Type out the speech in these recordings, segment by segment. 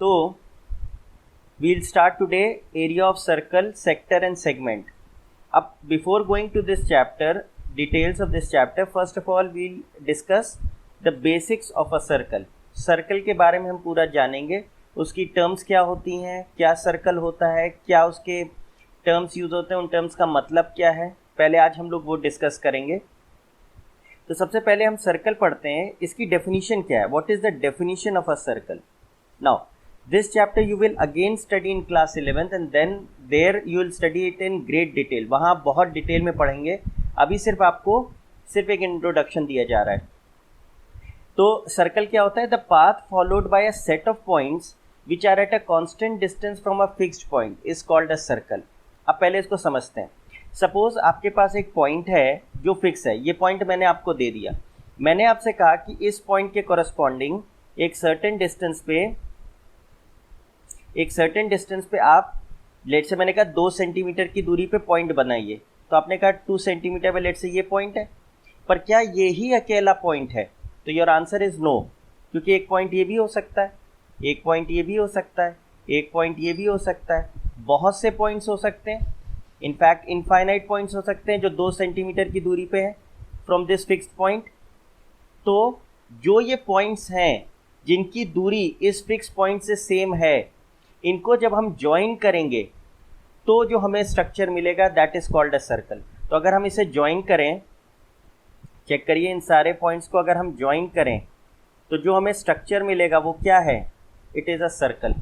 तो we'll start today area of circle, sector and segment. Up before going to this chapter, details of this chapter, first of all we'll discuss the basics of a circle. Circle के बारे में हम पूरा जानेंगे, उसकी terms क्या होती हैं, क्या सर्कल होता है, क्या उसके टर्म्स यूज होते हैं, उन टर्म्स का मतलब क्या है, पहले आज हम लोग वो डिस्कस करेंगे। तो सबसे पहले हम सर्कल पढ़ते हैं, इसकी डेफिनेशन क्या है, what is the definition of a circle. Now this chapter you will again study in class 11th and then there you will study it in great detail. वहाँ बहुत डिटेल में पढ़ेंगे, अभी सिर्फ आपको सिर्फ एक इंट्रोडक्शन दिया जा रहा है। तो सर्कल क्या होता है, the path followed by a set of points which are at a constant distance from a fixed point is called a circle. अब पहले इसको समझते हैं। सपोज आपके पास एक पॉइंट है जो फिक्स है, ये पॉइंट मैंने आपको दे दिया, मैंने आपसे कहा कि इस पॉइंट के कॉरस्पॉन्डिंग एक सर्टेन डिस्टेंस पे आप लेट से मैंने कहा 2 सेंटीमीटर की दूरी पे पॉइंट बनाइए, तो आपने कहा 2 सेंटीमीटर पे लेट से ये पॉइंट है, पर क्या ये ही अकेला पॉइंट है, तो योर आंसर इज नो, क्योंकि एक पॉइंट ये भी हो सकता है, एक पॉइंट ये भी हो सकता है, एक पॉइंट ये भी हो सकता है, बहुत से पॉइंट्स हो सकते हैं, इनफैक्ट इनफाइनाइट पॉइंट्स हो सकते हैं जो 2 सेंटीमीटर की दूरी पे है फ्रॉम दिस फिक्स्ड पॉइंट। तो जो ये पॉइंट्स हैं जिनकी दूरी इस फिक्स पॉइंट से सेम है, इनको जब हम ज्वाइन करेंगे तो जो हमें स्ट्रक्चर मिलेगा that is called a circle. तो अगर हम इसे ज्वाइन करें, चेक करिए, इन सारे पॉइंट्स को अगर हम ज्वाइन करें तो जो हमें स्ट्रक्चर मिलेगा वो क्या है, इट इज अ सर्कल।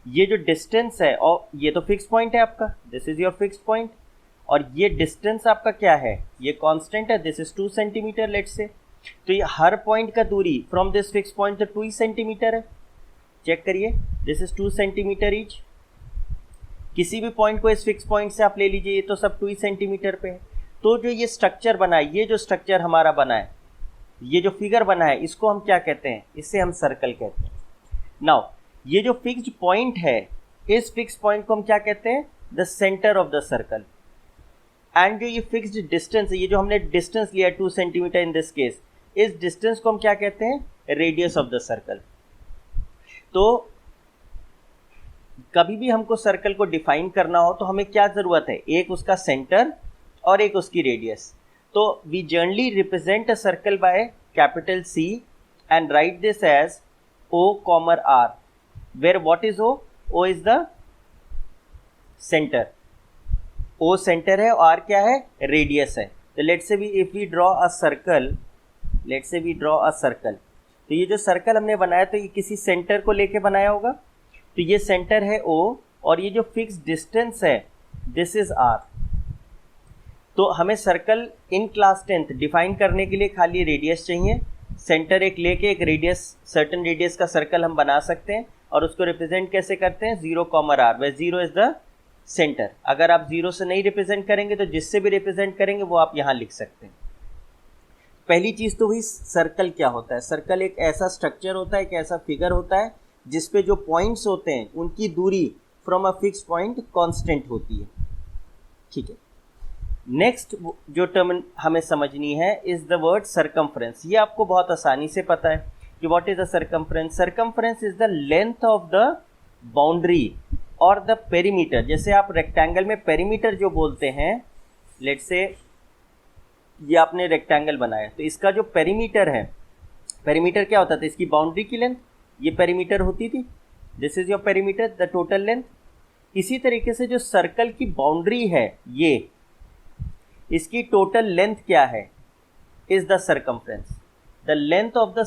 ये जो डिस्टेंस है, और ये तो फिक्स पॉइंट है आपका, this is your fix point, और ये डिस्टेंस आपका क्या है, ये कांस्टेंट है, this is 2 centimetre let's say. तो ये हर पॉइंट का दूरी फ्रॉम दिस फिक्स पॉइंट तो 2 सेंटीमीटर है। चेक करिए, दिस इज 2 सेंटीमीटर ईच। किसी भी पॉइंट को इस फिक्स पॉइंट से आप ले लीजिए, ये तो सब 2 सेंटीमीटर पे है। तो जो ये स्ट्रक्चर बना है, ये जो स्ट्रक्चर हमारा बना है, ये जो फिगर बना है, इसको हम क्या कहते हैं, इससे हम सर्कल कहते हैं। नाउ ये जो फिक्स्ड पॉइंट है, इस फिक्स पॉइंट को हम क्या कहते हैं, the centre of the circle. And जो ये फिक्स्ड डिस्टेंस है, ये जो हमने डिस्टेंस लिया 2 सेंटीमीटर इन दिस केस, इस डिस्टेंस को हम क्या कहते हैं, रेडियस ऑफ द सर्कल। तो कभी भी हमको सर्कल को डिफाइन करना हो तो हमें क्या जरूरत है, एक उसका सेंटर और एक उसकी रेडियस। तो we generally represent a circle by capital C and write this as O, R, where what is O? O is the centre, O centre है, और R क्या है, रेडियस है। तो let's say if we draw a circle, तो ये जो circle हमने बनाया तो ये किसी सेंटर को लेके बनाया होगा, तो ये सेंटर है O और ये जो फिक्स डिस्टेंस है दिस इज R। तो हमें circle in class 10th define करने के लिए खाली रेडियस चाहिए, सेंटर एक लेके एक रेडियस, सर्टेन रेडियस का सर्कल हम बना सकते हैं, और उसको रिप्रेजेंट कैसे करते हैं, 0, R, where 0 is the centre. अगर आप 0 से नहीं रिप्रेजेंट करेंगे तो जिससे भी रिप्रेजेंट करेंगे वो आप यहाँ लिख सकते हैं। पहली चीज तो हुई सर्कल क्या होता है। सर्कल एक ऐसा स्ट्रक्चर होता है, एक ऐसा फिगर होता है जिसपे जो पॉइंट्स होते हैं उनकी दूरी from a fix point constant होती है। ठीक है, नेक्स्ट जो टर्म हमें समझनी है इज द वर्ड सरकमफ्रेंस। ये आपको बहुत आसानी से पता है कि what is the circumference. Circumference is the length of the boundary और द पेरीमीटर। जैसे आप रेक्टेंगल में पेरीमीटर जो बोलते हैं, लेट्स से ये आपने रेक्टेंगल बनाया, तो इसका जो पेरीमीटर है, पेरीमीटर क्या होता था, इसकी बाउंड्री की लेंथ, ये पेरीमीटर होती थी, this is your perimeter, the total length. इसी तरीके से जो सर्कल की बाउंड्री है, ये इसकी टोटल लेंथ क्या है, is the circumference, the length of the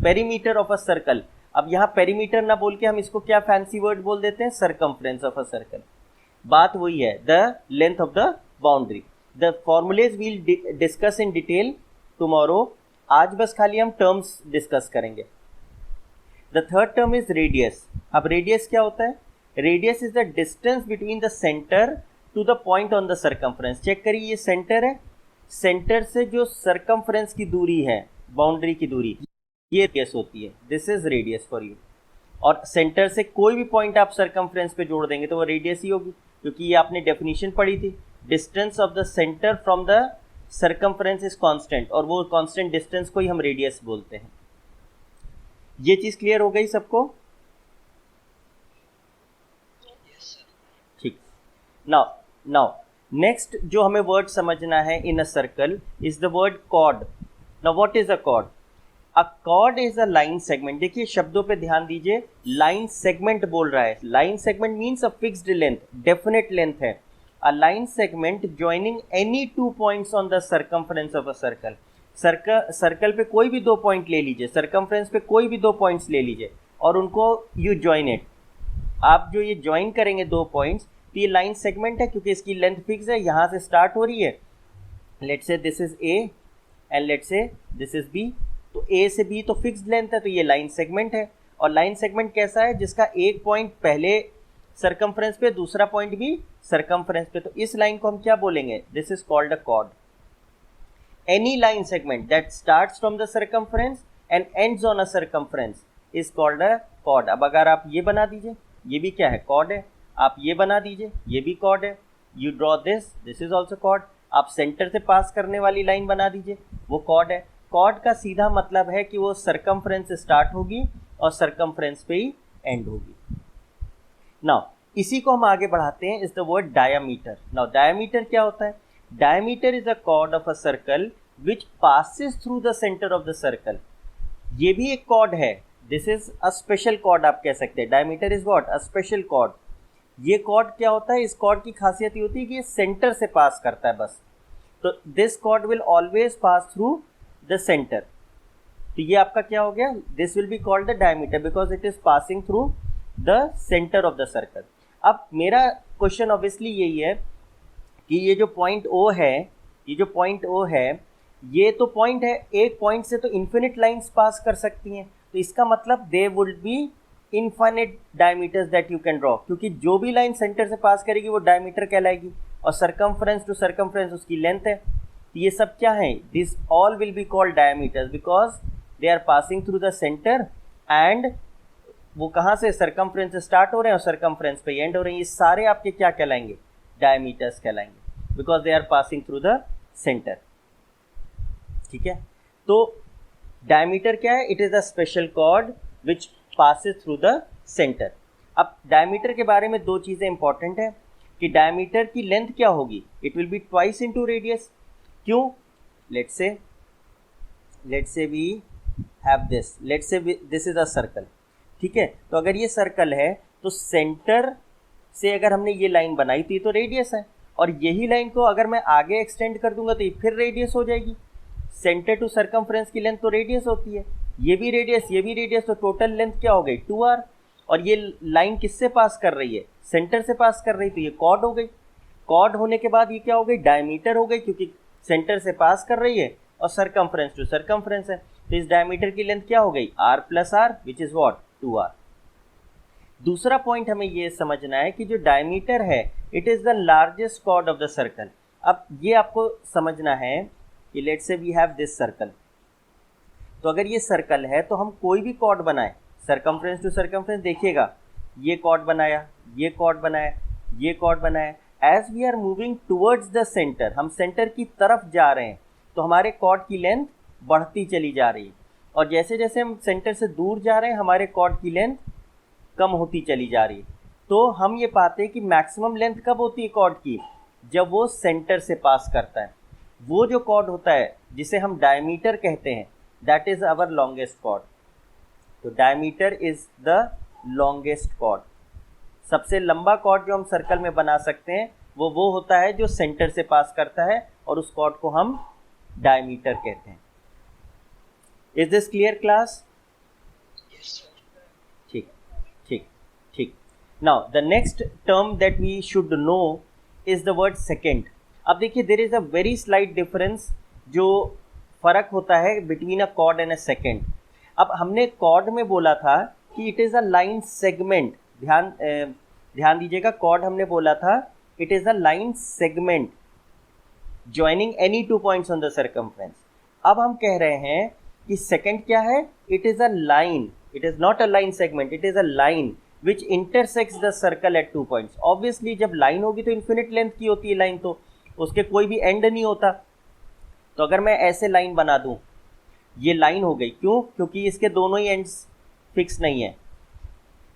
perimeter of a circle. अब यहाँ पेरीमीटर ना बोल के हम इसको क्या फैंसी वर्ड बोल देते हैं, सरकमफ्रेंस ऑफ अ सर्कल। बात वही है, the length of the boundary. The formulas we'll discuss in detail tomorrow, आज बस खाली हम टर्म्स डिस्कस करेंगे। The third term is radius. अब रेडियस क्या होता है, radius is the distance between the centre to the point on the circumference. Check करिए, ये सेंटर है, सेंटर से जो सर्कमफ्रेंस की दूरी है, बाउंड्री की दूरी, ये रेडियस होती है, this is radius for you. और सेंटर से कोई भी पॉइंट आप सर्कमफ्रेंस पे जोड़ देंगे तो वो रेडियस ही होगी, क्योंकि ये आपने डेफिनेशन पढ़ी थी, distance of the centre from the circumference is constant, और वो कांस्टेंट डिस्टेंस को ही हम रेडियस बोलते हैं। ये चीज क्लियर हो गई सबको। नाउ नाउ नेक्स्ट जो हमें वर्ड समझना है in a circle is the word chord. Now what is a chord? A chord is a line segment. देखिए शब्दों पे ध्यान दीजिए, लाइन सेगमेंट बोल रहा है. Line segment means a fixed length, definite length है. A line segment joining any 2 points on the circumference of a circle. Circle पे कोई भी 2 पॉइंट ले लीजिए, सर्कमफ्रेंस पे कोई भी 2 पॉइंट्स ले लीजिए और उनको यू ज्वाइन इट. आप जो ये ज्वाइन करेंगे 2 पॉइंट्स, तो ये लाइन सेगमेंट है क्योंकि इसकी लेंथ फिक्स है, यहाँ से स्टार्ट हो रही है. Let's say this is A and let's say this is B. तो ए से बी तो फिक्स्ड लेंथ है, तो ये लाइन सेगमेंट है. और लाइन सेगमेंट कैसा है? जिसका एक पॉइंट पहले सर्कमफ्रेंस पे, दूसरा पॉइंट भी सर्कमफ्रेंस पे. तो इस लाइन को हम क्या बोलेंगे? This is called a cord. Any line segment that starts from the circumference and ends on a circumference is called a cord. अब अगर आप ये बना दीजिए, ये भी क्या है? कॉर्ड है. आप ये बना दीजिए, ये भी कॉर्ड है. You draw this is also chord. आप सेंटर से पास करने वाली लाइन बना दीजिए, वो कॉर्ड है. कॉर्ड का सीधा मतलब है कि वो सर्कमफ्रेंस से स्टार्ट होगी और सर्कमफ्रेंस पे ही एंड होगी. नाउ इसी को हम आगे बढ़ाते हैं. Is the word diameter. Now diameter क्या होता है? Diameter is a chord of a circle which passes through the centre of the circle. ये भी एक कॉर्ड है. This is a special chord आप कह सकते हैं. Diameter is what? A special chord. ये कॉर्ड क्या होता है? इस कॉर्ड की खासियत ये होती है कि ये सेंटर से पास करता है बस. तो this cord will always pass through the centre. तो ये आपका क्या हो गया? This will be called the diameter because it is passing through the centre of the circle. अब मेरा क्वेश्चन ऑब्वियसली यही है कि ये जो पॉइंट ओ है, ये जो पॉइंट ओ है, ये तो पॉइंट है. एक पॉइंट से तो इन्फिनिट लाइंस पास कर सकती हैं. तो इसका मतलब they would be infinite diameters that you can draw, क्योंकि जो भी लाइन सेंटर से पास करेगी वो डायमीटर कहलाएगी और सर्कमफ्रेंस टू सर्कमफ्रेंस उसकी लेंथ है. ये सब क्या है? This all will be called diameters because they are passing through the centre and वो कहाँ से? सर्कमफ्रेंस से स्टार्ट हो रहे हैं और सर्कमफ्रेंस पे एंड हो रहे हैं. ये सारे आपके क्या कहलाएंगे? डायमीटर्स कहलाएंगे because they are passing through the centre. ठीक है, तो डायमीटर क्या है? It is a special chord which passes through the centre. अब डायमीटर के बारे में 2 चीजें इंपॉर्टेंट है कि डायमीटर की लेंथ क्या होगी? It will be twice into radius. क्यों? Let's say we have this. Let's say this is a circle. ठीक है, तो अगर ये सर्कल है तो सेंटर से अगर हमने ये लाइन बनाई तो ये तो रेडियस है, और यही लाइन को अगर मैं आगे एक्सटेंड कर दूंगा तो ये फिर रेडियस हो जाएगी. सेंटर टू सर्कमफ्रेंस की लेंथ तो रेडियस होती है. ये भी रेडियस, ये भी रेडियस, तो टोटल लेंथ क्या हो गई? 2r. और ये लाइन किससे पास कर रही है? सेंटर से पास कर रही, तो ये कॉर्ड हो गई. कॉर्ड होने के बाद ये क्या हो गई? डायमीटर हो गई, क्योंकि सेंटर से पास कर रही है और सर्कमफ्रेंस टू सर्कमफ्रेंस है. तो इस डायमीटर की लेंथ क्या हो गई? r plus r which is what? 2r. दूसरा पॉइंट हमें ये समझना है कि जो डायमीटर है it is the largest chord of the circle. अब ये आपको समझना है कि let's say we have this circle. तो अगर ये सर्कल है तो हम कोई भी कॉर्ड बनाए सर्कमफ्रेंस टू सर्कमफ्रेंस, देखिएगा ये कॉर्ड बनाया, ये कॉर्ड बनाया, ये कॉर्ड बनाया. As we are moving towards the centre, हम सेंटर की तरफ जा रहे हैं तो हमारे कॉर्ड की लेंथ बढ़ती चली जा रही है, और जैसे जैसे हम सेंटर से दूर जा रहे हैं हमारे कॉर्ड की लेंथ कम होती चली जा रही है. तो हम ये पाते हैं कि मैक्सिमम लेंथ कब होती है कॉर्ड की? जब वो सेंटर से पास करता है. वो जो कॉर्ड होता है जिसे हम डायमीटर कहते हैं, that is our longest chord. तो diameter is the longest chord. सबसे लंबा कॉर्ड जो हम सर्कल में बना सकते हैं वो होता है जो सेंटर से पास करता है, और उस कॉर्ड को हम डायमीटर कहते हैं. Is this clear class? ठीक ठीक ठीक. Now the next term that we should know is the word secant. अब देखिए there is a very slight difference, जो फर्क होता है between a chord and a secant. अब हमने कॉर्ड में बोला था कि it is a line segment. ध्यान दीजिएगा, कॉर्ड हमने बोला था it is a line segment joining any 2 points on the circumference. अब हम कह रहे हैं कि सेकेंड क्या है? It is a line. It is not a line segment, it is a line which intersects the circle at 2 points. Obviously जब line होगी तो इन्फिनिट लेंथ की होती है लाइन, तो उसके कोई भी एंड नहीं होता. तो अगर मैं ऐसे लाइन बना दूं, ये लाइन हो गई. क्यों? क्योंकि इसके दोनों ही एंड्स फिक्स नहीं है,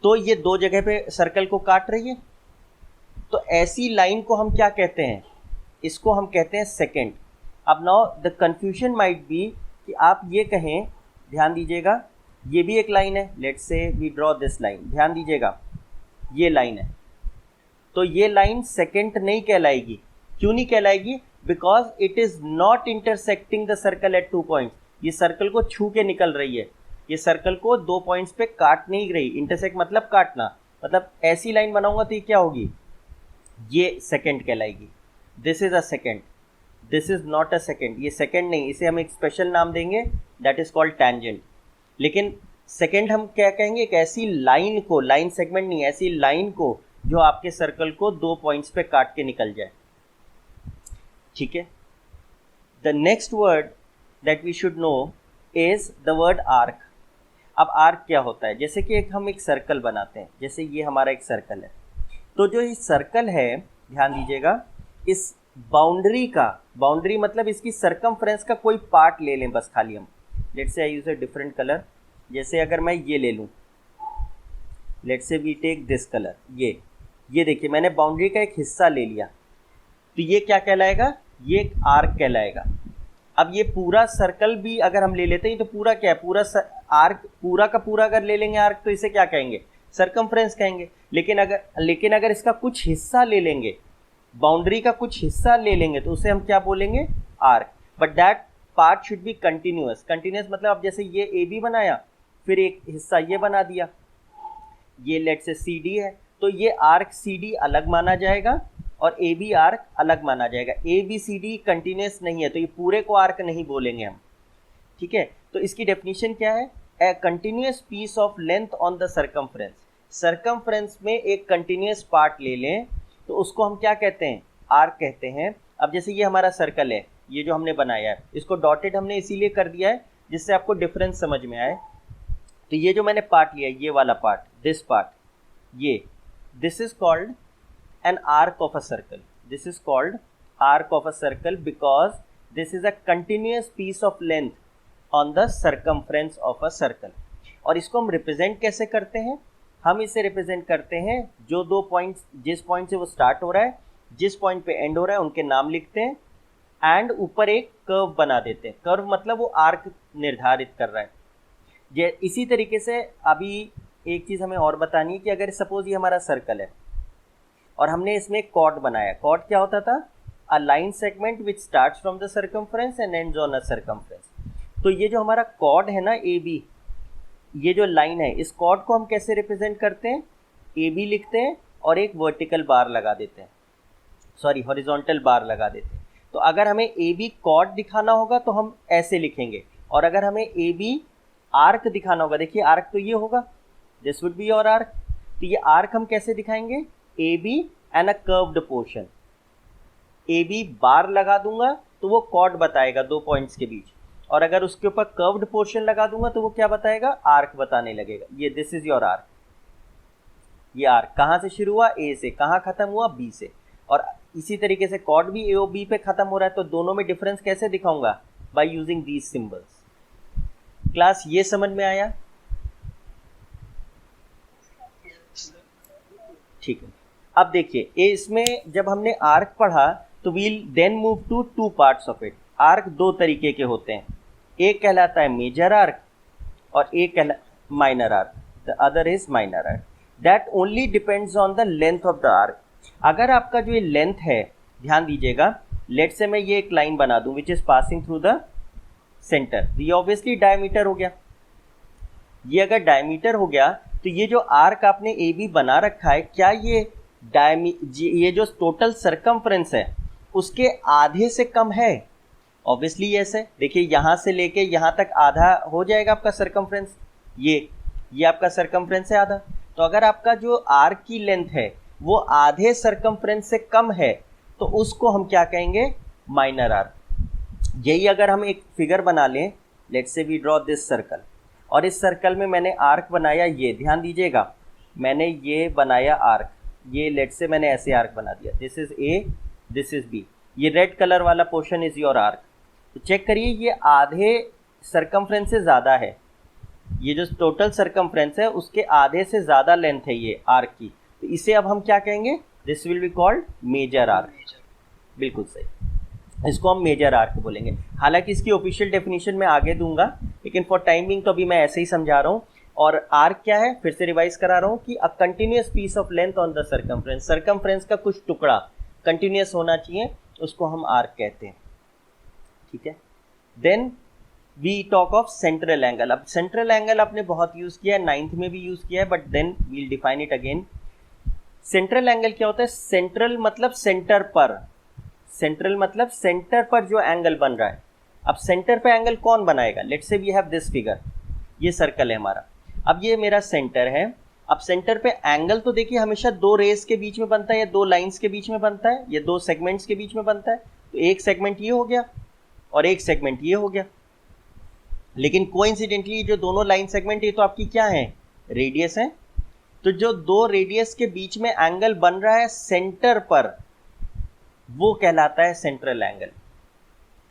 तो ये 2 जगह पे सर्कल को काट रही है. तो ऐसी लाइन को हम क्या कहते हैं, इसको हम कहते हैं सेकेंड। अब now the confusion might be कि आप ये कहें, ध्यान दीजिएगा, ये भी एक लाइन है, let's say we draw this line, ध्यान दीजिएगा ये लाइन है, तो ये लाइन सेकेंड नहीं कहलाएगी। क्यों नहीं कहलाएगी? Because it is not intersecting the circle at 2 points. ये सर्कल को छू के निकल रही है, ये सर्कल को 2 पॉइंट्स पे काट नहीं रही। इंटरसेक्ट मतलब काटना, मतलब ऐसी लाइन बनाऊंगा तो ये क्या होगी, ये सेकेंड कहलाएगी। This is a secant, this is not a secant, ये सेकेंड नहीं, इसे हम एक स्पेशल नाम देंगे, दैट इज कॉल्ड टैंजेंट। लेकिन सेकेंड हम क्या कहेंगे, एक ऐसी लाइन को, लाइन सेगमेंट नहीं, ऐसी लाइन को जो आपके सर्कल को 2 पॉइंट्स पे काट के निकल जाए। ठीक है। The next word that we should know is the word arc. अब आर्क क्या होता है? जैसे कि हम एक सर्कल बनाते हैं, जैसे ये हमारा एक सर्कल है, तो जो ये सर्कल है, ध्यान दीजिएगा, इस बाउंड्री का, बाउंड्री मतलब इसकी सरकमफ्रेंस का कोई पार्ट ले लें बस खाली हम। Let's say I use a different colour, जैसे अगर मैं ये ले लूँ, let's say we take this colour, ये देखिए मैंने बाउंड्री का एक हिस्सा ले लिया, तो ये क्या कहलाएगा, ये एक आर्क कहलाएगा। अब ये पूरा सर्कल भी अगर हम ले लेते हैं तो पूरा क्या है, पूरा आर्क, पूरा का पूरा अगर ले लेंगे आर्क तो इसे क्या कहेंगे, सरकमफ्रेंस कहेंगे। लेकिन अगर इसका कुछ हिस्सा ले लेंगे, बाउंड्री का कुछ हिस्सा ले लेंगे, तो उसे हम क्या बोलेंगे, arc. But that part should be continuous. Continuous मतलब अब जैसे ये ए बी बनाया, फिर एक हिस्सा ये बना दिया, ये लेट से सी डी है, तो ये आर्क सी डी अलग माना जाएगा और ए बी आर्क अलग माना जाएगा। A B C D continuous नहीं है, तो ये पूरे को आर्क नहीं बोलेंगे हम। ठीक है, तो इसकी डेफिनेशन क्या है, a continuous piece of length on the circumference. Circumference में एक कंटिन्यूअस पार्ट ले लें तो उसको हम क्या कहते हैं, आर्क कहते हैं। अब जैसे ये हमारा सर्कल है, ये जो हमने बनाया है, इसको डॉटेड हमने इसीलिए कर दिया है जिससे आपको डिफरेंस समझ में आए। तो ये जो मैंने पार्ट लिया, ये वाला पार्ट, दिस पार्ट, ये, this is called an arc of a circle. This is called arc of a circle because this is a continuous piece of length on the circumference of a circle. और इसको हम represent कैसे करते हैं, हम इसे represent करते हैं, जो 2 पॉइंट्स, जिस पॉइंट से वो स्टार्ट हो रहा है, जिस पॉइंट पे एंड हो रहा है, उनके नाम लिखते हैं एंड ऊपर एक कर्व बना देते हैं। कर्व मतलब वो आर्क निर्धारित कर रहा है। इसी तरीके से अभी एक चीज़ हमें और बतानी है कि अगर सपोज ये हमारा सर्कल है और हमने इसमें एक कॉर्ड बनाया, कॉर्ड क्या होता था, अ line segment which starts from the circumference and ends on a circumference. तो ये जो हमारा कॉर्ड है ना, ए बी, ये जो लाइन है, इस कॉर्ड को हम कैसे रिप्रेजेंट करते हैं, ए बी लिखते हैं और एक वर्टिकल बार लगा देते हैं, सॉरी हॉरिजॉन्टल बार लगा देते हैं। तो अगर हमें ए बी कॉर्ड दिखाना होगा तो हम ऐसे लिखेंगे, और अगर हमें ए बी आर्क दिखाना होगा, देखिए आर्क तो ये होगा, this would be your arc. तो ये आर्क हम कैसे दिखाएंगे, A B and a curved portion, A B bar लगा दूंगा तो वो कॉर्ड बताएगा 2 पॉइंट्स के बीच, और अगर उसके ऊपर कर्व्ड पोर्शन लगा दूंगा तो वो क्या बताएगा, आर्क बताने लगेगा। ये दिस इज योर आर्क। ये आर्क कहाँ से शुरू हुआ, ए से, कहाँ खत्म हुआ, बी से। और इसी तरीके से कॉर्ड भी ए और बी पे खत्म हो रहा है, तो दोनों में डिफरेंस कैसे दिखाऊंगा, by using these symbols. Class ये समझ में आया? ठीक है। अब देखिए इसमें जब हमने आर्क पढ़ा तो we'll then move to 2 parts of it. Arc 2 तरीके के होते हैं, एक कहलाता है मेजर आर्क और एक कहलाता minor arc. The other is minor arc, that only depends on the length of the arc. अगर आपका जो ये लेंथ है, ध्यान दीजिएगा, लेट से मैं ये एक लाइन बना दूं which is passing through the centre, ये ऑब्वियसली डायमीटर हो गया। ये अगर डायमीटर हो गया तो ये जो आर्क आपने ए बी बना रखा है, क्या ये जो टोटल सरकमफ्रेंस है उसके आधे से कम है? ऑब्वियसली यस है। देखिए यहाँ से लेके यहाँ तक आधा हो जाएगा आपका सरकमफ्रेंस, ये आपका सरकमफ्रेंस है आधा। तो अगर आपका जो आर्क की लेंथ है वो आधे सरकमफ्रेंस से कम है तो उसको हम क्या कहेंगे, माइनर आर्क। यही अगर हम एक फिगर बना लें, let's say we draw this circle, और इस सर्कल में मैंने आर्क बनाया, ये ध्यान दीजिएगा, मैंने ये बनाया आर्क, ये लेट से मैंने ऐसे आर्क बना दिया, this is A, this is B, ये रेड कलर वाला पोर्शन इज योर आर्क। तो चेक करिए ये आधे सरकमफ्रेंस से ज़्यादा है, ये जो टोटल सरकमफ्रेंस है उसके आधे से ज़्यादा लेंथ है ये आर्क की, तो इसे अब हम क्या कहेंगे, this will be called major arc. बिल्कुल सही, इसको हम मेजर आर्क बोलेंगे। हालांकि इसकी ऑफिशियल डेफिनेशन मैं आगे दूंगा, लेकिन फॉर टाइमिंग तो अभी मैं ऐसे ही समझा रहा हूँ। और आर्क क्या है, फिर से रिवाइज करा रहा हूँ कि a continuous piece of length on the circumference, circumference का कुछ टुकड़ा कंटिन्यूअस होना चाहिए, उसको हम आर्क कहते हैं। ठीक है, then we talk of central angle. अब सेंट्रल एंगल आपने बहुत यूज किया है, 9th में भी यूज किया है, but then we'll define it again. Central angle क्या होता है? सेंट्रल मतलब सेंटर पर, सेंट्रल मतलब सेंटर पर जो एंगल बन रहा है। अब सेंटर पे एंगल कौन बनाएगा? Let's say we have this figure, ये सर्कल है हमारा, अब ये मेरा सेंटर है। अब सेंटर पे एंगल तो देखिए हमेशा दो रेस के बीच में बनता है या दो लाइंस के बीच में बनता है या दो सेगमेंट्स के बीच में बनता है। तो एक सेगमेंट ये हो गया और एक सेगमेंट ये हो गया, लेकिन कोइंसिडेंटली जो दोनों लाइन सेगमेंट ये तो आपकी क्या है? रेडियस है। तो जो दो रेडियस के बीच में एंगल बन रहा है सेंटर पर, वो कहलाता है सेंट्रल एंगल।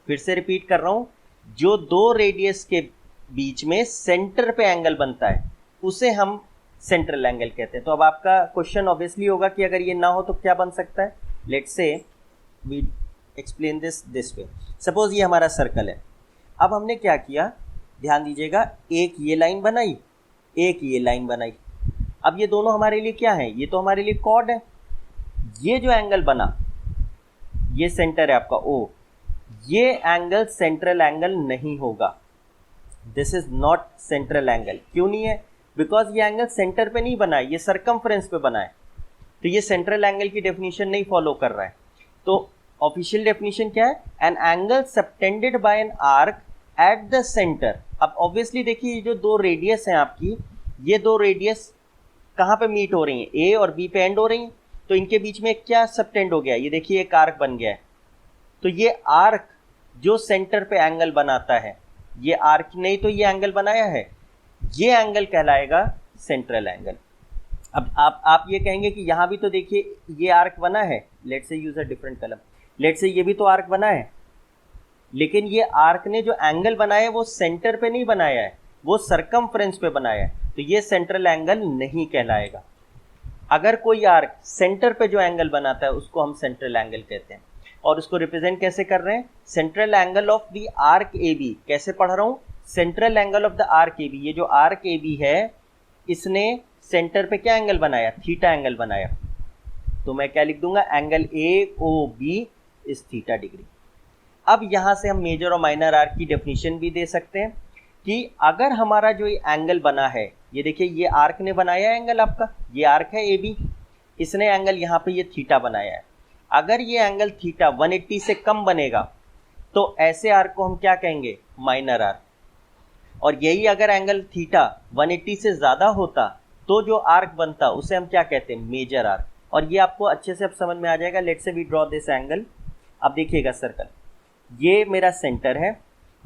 फिर से रिपीट कर रहा हूं, जो दो रेडियस के बीच में सेंटर पे एंगल बनता है उसे हम सेंट्रल एंगल कहते हैं। तो अब आपका क्वेश्चन ऑब्वियसली होगा कि अगर ये ना हो तो क्या बन सकता है? Let's say we explain this way. Suppose ये हमारा सर्कल है। अब हमने क्या किया, ध्यान दीजिएगा, एक ये लाइन बनाई, एक ये लाइन बनाई। अब ये दोनों हमारे लिए क्या है? ये तो हमारे लिए कॉर्ड है। ये जो एंगल बना, ये सेंटर है आपका O, ये एंगल सेंट्रल एंगल नहीं होगा। This is not central angle. क्यों नहीं है? बिकॉज ये एंगल सेंटर पे नहीं बना है, ये सरकमफ्रेंस पे बना है, तो ये सेंट्रल एंगल की डेफिनेशन नहीं फॉलो कर रहा है। तो ऑफिशियल डेफिनेशन क्या है? An angle subtended bye an arc at the centre. अब ऑब्वियसली देखिए, ये जो दो रेडियस हैं आपकी, ये दो रेडियस कहाँ पे मीट हो रही हैं? ए और बी पे एंड हो रही हैं, तो इनके बीच में क्या सबटेंड हो गया? ये देखिए एक आर्क बन गया है। तो ये आर्क जो सेंटर पे एंगल बनाता है, ये आर्क नहीं तो ये एंगल बनाया है, ये एंगल कहलाएगा सेंट्रल एंगल। अब आप ये कहेंगे कि यहाँ भी तो देखिए ये आर्क बना है, लेट्स से यूज अ डिफरेंट कलम, लेट्स से ये भी तो आर्क बना है, लेकिन ये आर्क ने जो एंगल बनाया है वो सेंटर पे नहीं बनाया है, वो सरकमफ्रेंस पे बनाया है, तो ये सेंट्रल एंगल नहीं कहलाएगा। अगर कोई आर्क सेंटर पे जो एंगल बनाता है उसको हम सेंट्रल एंगल कहते हैं। और उसको रिप्रेजेंट कैसे कर रहे हैं? Central angle of the arc A B. कैसे पढ़ रहा हूं? Central angle of the arc A B. ये जो आर्क ए बी है, इसने सेंटर पे क्या एंगल बनाया? थीटा एंगल बनाया। तो मैं क्या लिख दूंगा? Angle A O B is theta degree. अब यहां से हम मेजर और माइनर आर्क की डेफिनेशन भी दे सकते हैं कि अगर हमारा जो एंगल बना है, ये देखिए ये आर्क ने बनाया है एंगल आपका, ये आर्क है ए बी, इसने एंगल यहाँ पे ये थीटा बनाया है। अगर ये एंगल थीटा 180 से कम बनेगा तो ऐसे आर्क को हम क्या कहेंगे? Minor arc. और यही अगर एंगल थीटा 180 से ज़्यादा होता तो जो आर्क बनता उसे हम क्या कहते हैं? Major arc. और ये आपको अच्छे से अब समझ में आ जाएगा। Let's say we draw this angle. अब देखिएगा सर्कल, ये मेरा सेंटर है,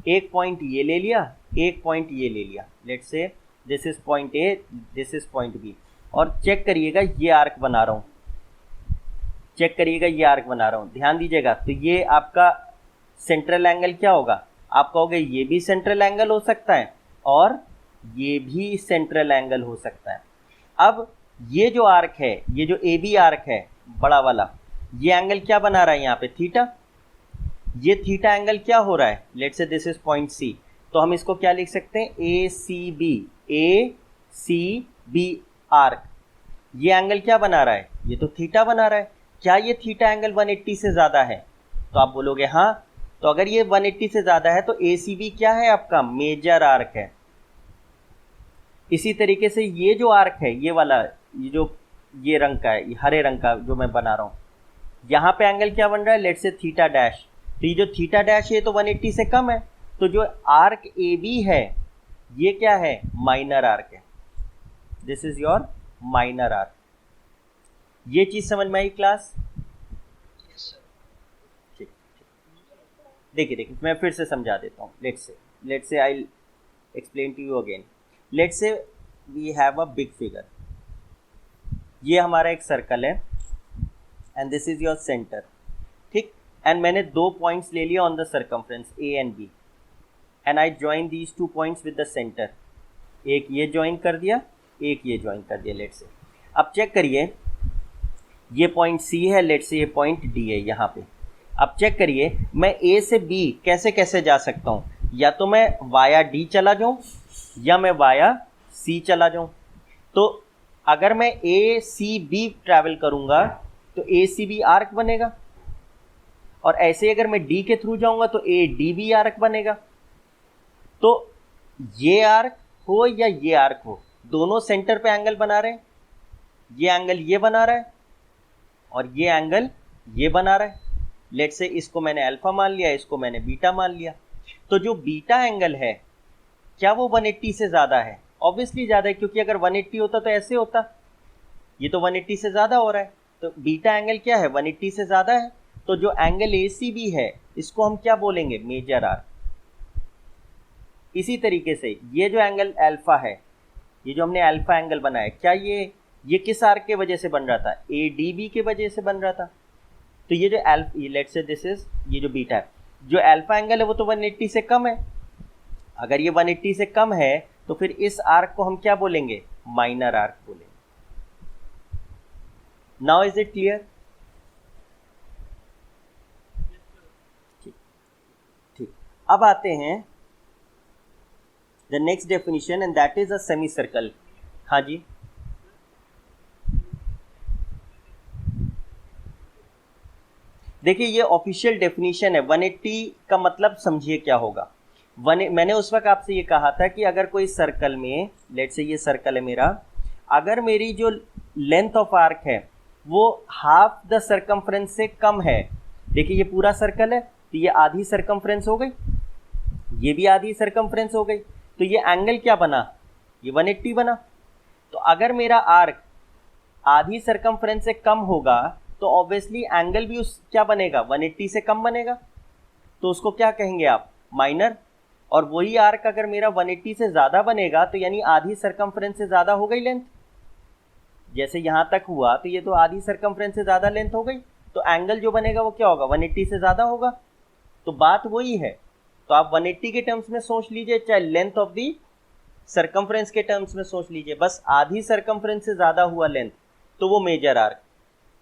एक पॉइंट ये ले लिया, एक पॉइंट ये ले लिया। Let's say this is point A, this is point B. और चेक करिएगा ये आर्क बना रहा हूँ, चेक करिएगा ये आर्क बना रहा हूँ, ध्यान दीजिएगा। तो ये आपका सेंट्रल एंगल क्या होगा? आप कहोगे ये भी सेंट्रल एंगल हो सकता है और ये भी सेंट्रल एंगल हो सकता है। अब ये जो आर्क है, ये जो ए बी आर्क है बड़ा वाला, ये एंगल क्या बना रहा है यहाँ पे? थीटा। ये थीटा एंगल क्या हो रहा है? Let's say this is point सी, तो हम इसको क्या लिख सकते हैं? ए सी बी, ए सी बी आर्क। ये एंगल क्या बना रहा है? ये तो थीटा बना रहा है। क्या ये थीटा एंगल 180 से ज़्यादा है? तो आप बोलोगे हाँ। तो अगर ये 180 से ज़्यादा है तो ए सी बी क्या है आपका? मेजर आर्क है। इसी तरीके से ये जो आर्क है, ये वाला, ये जो ये रंग का है, ये हरे रंग का जो मैं बना रहा हूँ, यहाँ पे एंगल क्या बन रहा है? लेट्स से थीटा डैश। तो ये जो थीटा डैश है तो 180 से कम है, तो जो आर्क ए बी है ये क्या है? माइनर आर्क है। This is your minor arc. ये चीज समझ में आई क्लास? ठीक, देखिए मैं फिर से समझा देता हूँ। Let's say I explain to you again. Let's say we have a big figure. ये हमारा एक सर्कल है and this is your centre, ठीक। एंड मैंने दो पॉइंट्स ले लिया on the circumference A and B, and I join these two points with the centre. एक ये ज्वाइन कर दिया, एक ये ज्वाइन कर दिया। लेट्स से अब चेक करिए, ये पॉइंट सी है, लेट से ये पॉइंट डी है यहाँ पे। अब चेक करिए, मैं ए से बी कैसे कैसे जा सकता हूँ, या तो मैं वाया डी चला जाऊँ या मैं वाया सी चला जाऊँ। तो अगर मैं ए सी बी ट्रैवल करूँगा तो ए सी बी आर्क बनेगा, और ऐसे अगर मैं डी के थ्रू जाऊँगा तो ए डी बी आर्क बनेगा। तो ये आर्क हो या ये आर्क हो, दोनों सेंटर पे एंगल बना रहे हैं। ये एंगल ये बना रहा है और ये एंगल ये बना रहा है। लेट से इसको मैंने अल्फा मान लिया, इसको मैंने बीटा मान लिया। तो जो बीटा एंगल है क्या वो 180 से ज़्यादा है? ऑब्वियसली ज़्यादा है, क्योंकि अगर 180 होता तो ऐसे होता, ये तो 180 से ज़्यादा हो रहा है। तो बीटा एंगल क्या है? 180 से ज़्यादा है। तो जो एंगल ACB है इसको हम क्या बोलेंगे? Major arc. इसी तरीके से ये जो एंगल अल्फा है, ये जो हमने अल्फा एंगल बनाया, क्या ये किस आर्क के वजह से बन रहा था? ADB के वजह से बन रहा था। तो ये जो लेट्स से दिस इज, ये जो बीटा है, जो अल्फा एंगल है वो तो 180 से कम है। अगर ये 180 से कम है तो फिर इस आर्क को हम क्या बोलेंगे? माइनर आर्क बोलेंगे। Now is it clear? ठीक, अब आते हैं the next definition, and that is a semi circle. हाँ जी, देखिए ये ऑफिशियल डेफिनेशन है। 180 का मतलब समझिए क्या होगा। मैंने उस वक्त आपसे ये कहा था कि अगर कोई सर्कल में, लेट से ये सर्कल है मेरा, अगर मेरी जो लेंथ ऑफ आर्क है वो हाफ द सर्कमफ्रेंस से कम है, देखिए ये पूरा सर्कल है तो ये आधी सर्कमफ्रेंस हो गई, ये भी आधी सर्कमफ्रेंस हो गई, तो ये एंगल क्या बना? ये 180 बना। तो अगर मेरा आर्क आधी सर्कमफ्रेंस से कम होगा तो ऑब्वियसली एंगल भी उस क्या बनेगा? 180 से कम बनेगा। तो उसको क्या कहेंगे आप? माइनर। और वही आर्क अगर मेरा 180 से ज़्यादा बनेगा तो यानी आधी सर्कमफ्रेंस से ज़्यादा हो गई लेंथ। जैसे यहाँ तक हुआ तो ये तो आधी सर्कमफ्रेंस से ज़्यादा लेंथ हो गई, तो एंगल जो बनेगा वो क्या होगा? 180 से ज़्यादा होगा। तो बात वही है। तो आप 180 के टर्म्स में सोच लीजिए, चाहे लेंथ ऑफ दी सर्कमफ्रेंस के टर्म्स में सोच लीजिए, बस आधी सर्कमफ्रेंस से ज़्यादा हुआ लेंथ तो वो मेजर आर्क,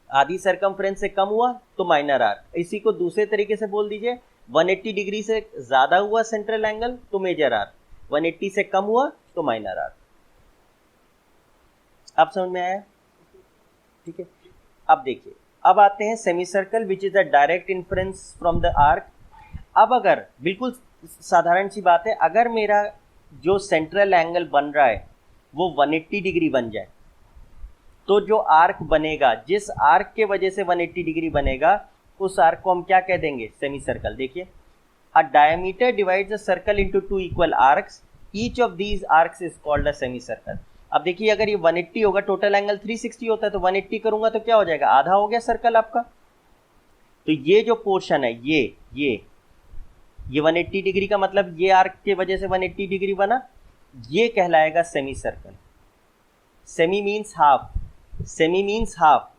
आधी सर्कमफ्रेंस से कम हुआ तो माइनर आर्क। इसी को दूसरे तरीके से बोल दीजिए, 180 डिग्री से ज़्यादा हुआ सेंट्रल एंगल तो मेजर आर्क, 180 से कम हुआ तो माइनर आर्क। अब समझ में आया? ठीक है। अब देखिए, अब आते हैं semi circle which is a direct inference from the arc. अब अगर बिल्कुल साधारण सी बात है, अगर मेरा जो सेंट्रल एंगल बन रहा है वो 180 डिग्री बन जाए तो जो आर्क बनेगा, जिस आर्क के वजह से 180 डिग्री बनेगा, उस आर्क को हम क्या कह देंगे? Semicircle. देखिए, a diameter divides a circle into two equal arcs, each of these arcs is called a semi circle. अब देखिए, अगर ये 180 होगा, टोटल एंगल 360 होता है, तो 180 करूंगा तो क्या हो जाएगा? आधा हो गया सर्कल आपका। तो ये जो पोर्शन है, ये 180 डिग्री का मतलब ये आर्क के वजह से 180 डिग्री बना, ये कहलाएगा semi circle. Semi means half, semi means half,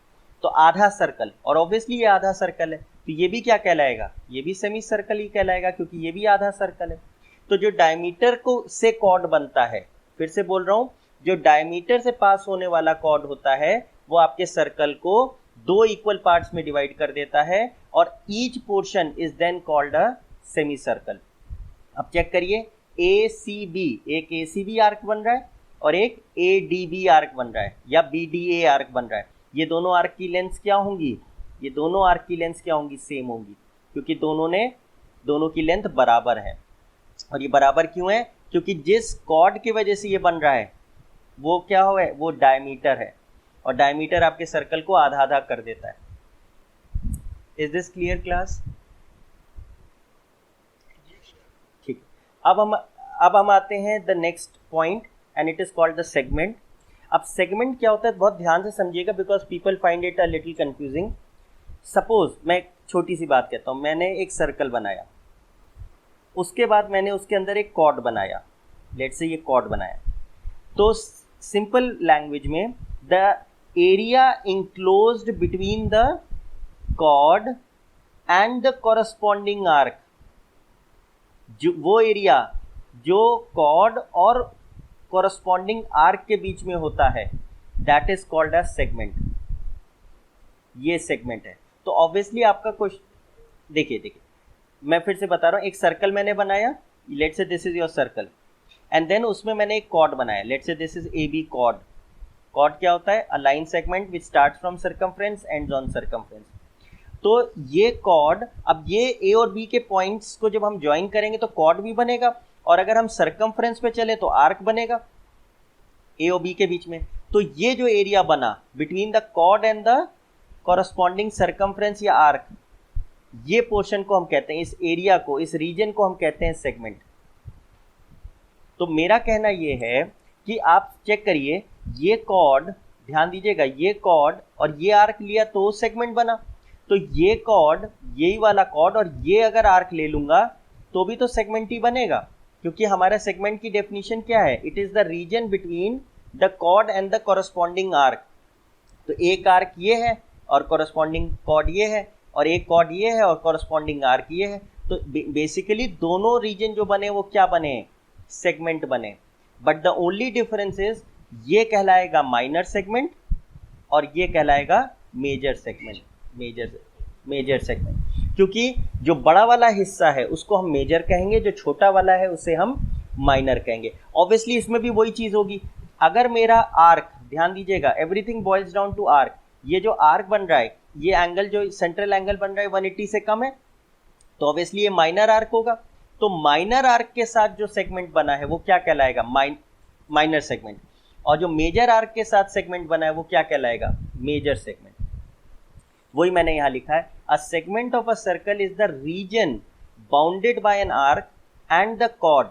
तो आधा सर्कल, और ऑब्वियसली ये आधा सर्कल है तो ये भी क्या कहलाएगा? ये भी सेमी सर्कल ही कहलाएगा, क्योंकि ये भी आधा सर्कल है। तो जो डायमीटर को से कॉर्ड बनता है, फिर से बोल रहा हूं, जो डायमीटर से पास होने वाला कॉर्ड होता है वो आपके सर्कल को दो इक्वल पार्ट्स में डिवाइड कर देता है, और each portion is then called a semi circle. अब चेक करिए, ACB, एक ACB आर्क बन रहा है और एक ADB आर्क बन रहा है, या BDA आर्क बन रहा है। ये दोनों आर्क की लेंथ क्या होंगी? ये दोनों आर्क की लेंथ क्या होंगी? सेम होंगी, क्योंकि दोनों की लेंथ बराबर है। और ये बराबर क्यों है? क्योंकि जिस कॉर्ड की वजह से ये बन रहा है वो क्या हो है? वो डायमीटर है, और डायमीटर आपके सर्कल को आधा आधा कर देता है। Is this clear class? ठीक। अब हम आते हैं the next point, and it is called the segment. अब सेगमेंट क्या होता है, बहुत ध्यान से समझिएगा, because people find it a little confusing. Suppose मैं एक छोटी सी बात कहता हूँ, मैंने एक सर्कल बनाया, उसके बाद मैंने उसके अंदर एक कॉर्ड बनाया, लेट्स से ये कॉर्ड बनाया, तो सिंपल लैंग्वेज में the area enclosed between the chord and the corresponding arc, जो वो एरिया जो कॉर्ड और कॉरस्पॉन्डिंग आर्क के बीच में होता है, that is called a segment. ये सेगमेंट है। तो ऑब्वियसली आपका क्वेश्चन देखिए मैं फिर से बता रहा हूँ, एक सर्कल मैंने बनाया, let's say this is your circle, and then उसमें मैंने एक कॉर्ड बनाया, let's say this is A B chord. Chord क्या होता है? A line segment which starts from circumference ends on circumference. तो ये कॉर्ड, अब ये ए और बी के पॉइंट्स को जब हम ज्वाइन करेंगे तो कॉर्ड भी बनेगा, और अगर हम सर्कमफ्रेंस पे चले तो आर्क बनेगा ए और बी के बीच में। तो ये जो एरिया बना between the chord and the corresponding circumference या आर्क, ये पोर्शन को हम कहते हैं, इस एरिया को, इस रीजन को हम कहते हैं सेगमेंट। तो मेरा कहना ये है कि आप चेक करिए, ये कॉर्ड, ध्यान दीजिएगा, ये कॉर्ड और ये आर्क लिया तो सेगमेंट बना। तो ये कॉर्ड, यही वाला कॉर्ड, और ये अगर आर्क ले लूंगा तो भी तो सेगमेंट ही बनेगा, क्योंकि हमारा सेगमेंट की डेफिनेशन क्या है? It is the region between the chord and the corresponding arc. तो एक आर्क ये है और कॉरस्पॉन्डिंग कॉर्ड ये है, और एक कॉर्ड ये है और कॉरस्पॉन्डिंग आर्क ये है। तो बेसिकली दोनों रीजन जो बने वो क्या बने? सेगमेंट बने। But the only difference is ये कहलाएगा माइनर सेगमेंट और ये कहलाएगा मेजर सेगमेंट। मेजर सेगमेंट, क्योंकि जो बड़ा वाला हिस्सा है उसको हम मेजर कहेंगे, जो छोटा वाला है उसे हम माइनर कहेंगे। ऑब्वियसली इसमें भी वही चीज होगी। अगर मेरा आर्क, ध्यान दीजिएगा, everything boils down to arc, ये जो आर्क बन रहा है, ये एंगल जो सेंट्रल एंगल बन रहा है 180 से कम है, तो ऑब्वियसली ये माइनर आर्क होगा। तो माइनर आर्क के साथ जो सेगमेंट बना है वो क्या कहलाएगा? Minor segment. और जो मेजर आर्क के साथ सेगमेंट बना है वो क्या कहलाएगा? Major segment. वही मैंने यहां लिखा है, a segment of a circle is the region bounded by an arc and the chord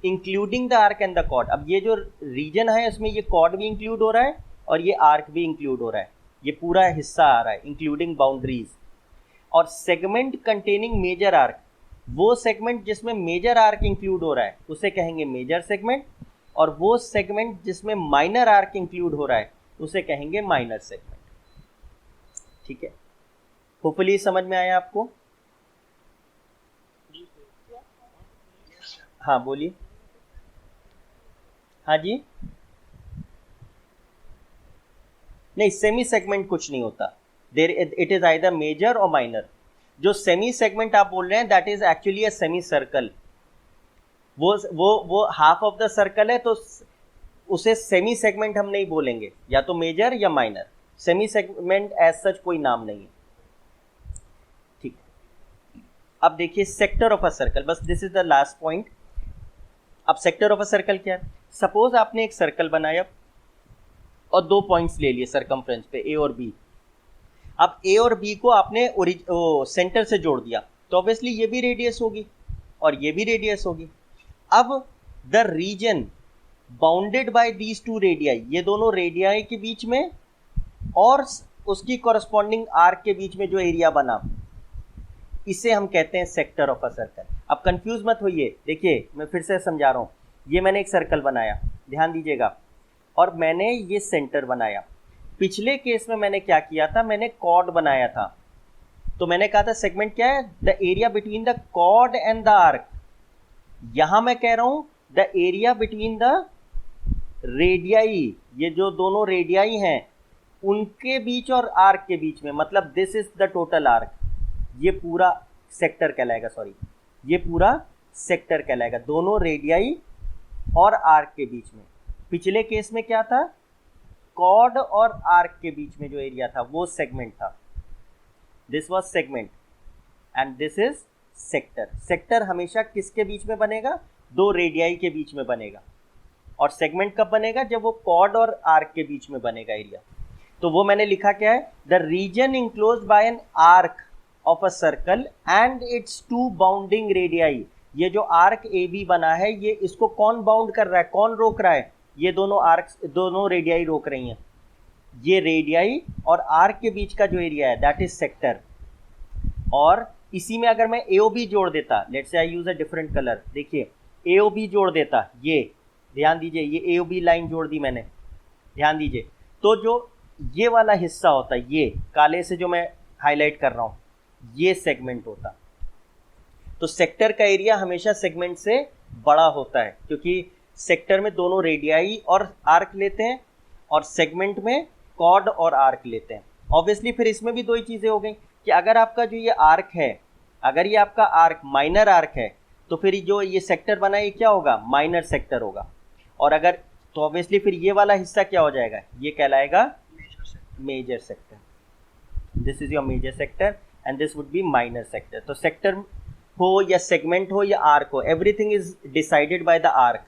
including the arc and the chord. अब ये जो रीजन है उसमें ये कॉर्ड भी इंक्लूड हो रहा है और ये आर्क भी इंक्लूड हो रहा है, ये पूरा हिस्सा आ रहा है इंक्लूडिंग बाउंड्रीज। और सेगमेंट कंटेनिंग मेजर आर्क, वो सेगमेंट जिसमें मेजर आर्क इंक्लूड हो रहा है उसे कहेंगे मेजर सेगमेंट, और वो सेगमेंट जिसमें माइनर आर्क इंक्लूड हो रहा है उसे कहेंगे माइनर सेगमेंट। ठीक है, होपफुली समझ में आया आपको? हाँ बोलिए। हाँ जी, नहीं, सेमी सेगमेंट कुछ नहीं होता, there it is either major और माइनर। जो सेमी सेगमेंट आप बोल रहे हैं that is actually a semi circle. वो हाफ ऑफ द सर्कल है, तो उसे सेमी सेगमेंट हम नहीं बोलेंगे, या तो मेजर या minor. Semi segment as such कोई नाम नहीं है। ठीक, अब देखिए सेक्टर ऑफ अ सर्कल, बस this is the last point. अब सेक्टर ऑफ अ सर्कल क्या है? सपोज आपने एक सर्कल बनाया और दो पॉइंट्स ले लिए सर्कमफ्रेंस पे, ए और बी। अब ए और बी को आपने सेंटर से जोड़ दिया, तो ऑब्वियसली ये भी रेडियस होगी और ये भी रेडियस होगी। अब the region bounded bye these two radii, ये दोनों रेडियाई के बीच में और उसकी कॉरस्पॉन्डिंग आर्क के बीच में जो एरिया बना, इसे हम कहते हैं सेक्टर ऑफ अ सर्कल। अब कंफ्यूज मत होइए, देखिए मैं फिर से समझा रहा हूं। ये मैंने एक सर्कल बनाया, ध्यान दीजिएगा, और मैंने ये सेंटर बनाया। पिछले केस में मैंने क्या किया था? मैंने कॉर्ड बनाया था। तो मैंने कहा था सेगमेंट क्या है? The area between the chord and the arc. यहां मैं कह रहा हूं the area between the radii, ये जो दोनों रेडियाई हैं उनके बीच और आर्क के बीच में, मतलब this is the total arc. ये पूरा सेक्टर कहलाएगा, सॉरी, ये पूरा सेक्टर कहलाएगा, दोनों रेडियाई और आर्क के बीच में। पिछले केस में क्या था? कॉर्ड और आर्क के बीच में जो एरिया था वो सेगमेंट था। This was segment and this is sector. Sector हमेशा किसके बीच में बनेगा? दो रेडियाई के बीच में बनेगा। और सेगमेंट कब बनेगा? जब वो कॉर्ड और आर्क के बीच में बनेगा एरिया। तो वो मैंने लिखा क्या है? The region enclosed by an arc of a circle and its two bounding radii. ये जो आर्क ए बी बना है, ये इसको कौन बाउंड कर रहा है, कौन रोक रहा है? ये दोनों आर्क, दोनों रेडियाई रोक रही हैं। ये रेडियाई और आर्क के बीच का जो एरिया है दैट इज सेक्टर। और इसी में अगर मैं AOB जोड़ देता, let's say I use a different colour, देखिए AOB जोड़ देता, ये ध्यान दीजिए, ये AOB लाइन जोड़ दी मैंने, ध्यान दीजिए, तो जो ये वाला हिस्सा होता है, ये काले से जो मैं हाईलाइट कर रहा हूं, ये सेगमेंट होता। तो सेक्टर का एरिया हमेशा सेगमेंट से बड़ा होता है, क्योंकि सेक्टर में दोनों रेडियाई और आर्क लेते हैं और सेगमेंट में कॉर्ड और आर्क लेते हैं। ऑब्वियसली फिर इसमें भी दो ही चीज़ें हो गई कि अगर आपका जो ये आर्क है, अगर ये आपका आर्क माइनर आर्क है तो फिर जो ये सेक्टर बना ये क्या होगा, माइनर सेक्टर होगा। और अगर तो ऑब्वियसली फिर ये वाला हिस्सा क्या हो जाएगा, ये कहलाएगा major sector. This is your major sector and this would be minor sector. तो सेक्टर हो या सेगमेंट हो या आर्क हो, everything is decided by the arc,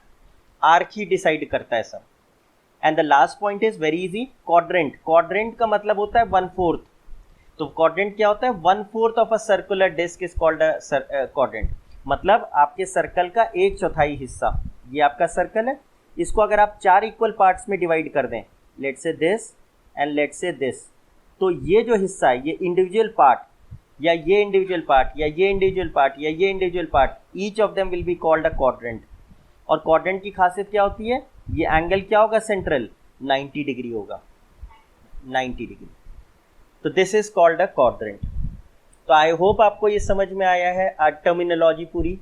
arc ही डिसाइड करता है सब। And the last point is very easy, quadrant. Quadrant का मतलब होता है 1/4। तो क्वाड्रेंट क्या होता है, 1/4 of a circular disc is called a quadrant. मतलब आपके सर्कल का 1/4 हिस्सा, ये आपका सर्कल है, इसको अगर आप 4 इक्वल पार्ट्स में डिवाइड कर दें, let's say this and let's say this, तो ये जो हिस्सा है, ये इंडिविजुअल पार्ट या ये इंडिविजुअल पार्ट या ये इंडिविजुअल पार्ट या ये individual part, each of them will be called a quadrant. और क्वाड्रेंट की खासियत क्या होती है, ये एंगल क्या होगा, सेंट्रल 90 डिग्री होगा, 90 डिग्री। तो this is called a quadrant. तो आई होप आपको ये समझ में आया है टर्मिनोलॉजी पूरी।